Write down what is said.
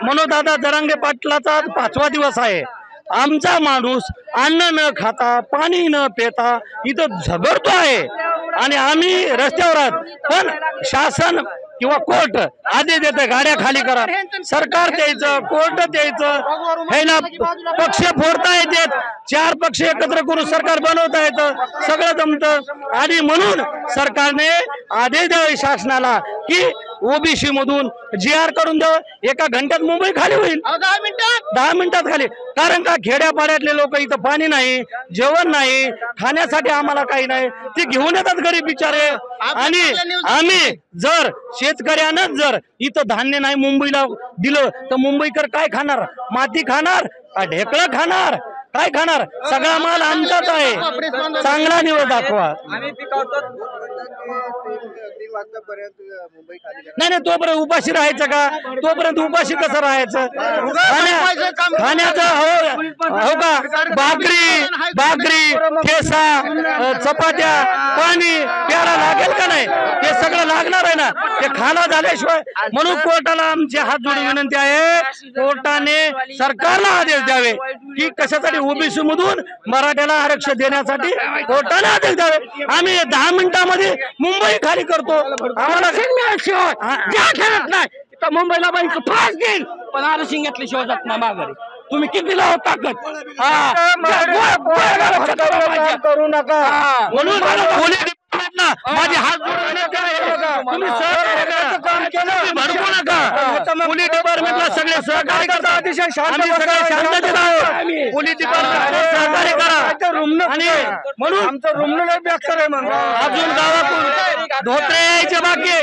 मनोजदादा जरांगे पाटलाचा आज 5वा दिवस आहे। आमचा माणूस अन्न न खाता पाणी न पिता इथं झगडतो आहे आणि आम्ही रस्त्यावर आहोत। पण शासन किंवा कोर्ट आदेश देतं गाड्या खाली करा, सरकार द्यायचं, कोर्ट द्यायचं, हे ना पक्ष फोडता येतात, 4 पक्ष एकत्र करून सरकार बनवता येतं, सगळं जमतं। आणि म्हणून सरकारने आदेश द्यावे शासनाला की ओबीसी मधून GR करून द्यावं। एका घंट्यात मुंबई खाली होईल, 10 मिनिटात खाली। कारण का खेड्यापाड्यातले लोक इथं पाणी नाही, जेवण नाही, खाण्यासाठी आम्हाला काही नाही, ते घेऊन येतात गरीब बिचारे। आणि आम्ही जर शेतकऱ्यानं जर इथं धान्य नाही मुंबईला दिलं तर मुंबईकर काय खाणार? माती खाणार का ढेकळं खाणार? काय खाणार? सगळा माल आमचाच आहे। चांगला निवड दाखवा। नाही तोपर्यंत उपाशी राहायचं का? तोपर्यंत उपाशी कसं राहायचं? खाण्याचं हो का? भाकरी ठेसा चपात्या पाणी प्यायला लागेल का नाही? ते सगळं लागणार आहे ना, ते खाणं झाल्याशिवाय। म्हणून कोर्टाला आमची हात जोडून विनंती आहे, कोर्टाने सरकारला आदेश द्यावे की कशासाठी ओबीसी मधून मराठ्याला आरक्षण देण्यासाठी कोर्टाने आदेश द्यावे। आम्ही 10 मिनिटांमध्ये मुंबई खाली करतो। आम्हाला खेळत नाही तर मुंबईला बाई फास घेईल, पण आरक्षण घेतल्याशिवाय जात नाही माघारी। तुम्ही किती लावत ताकद करू नका। म्हणून माझे हात तुम्ही काम केलं भडकू नका। पोलीस डिपार्टमेंटला सगळे सहकार्य करतात, अतिशय शांततेत आहोत। पोलीस डिपार्टमेंट सहकार्य करा। आणि म्हणून आमचं रुग्ण अक्षर आहे म्हणून अजून गावातून धोत्रे यायचे बाकी।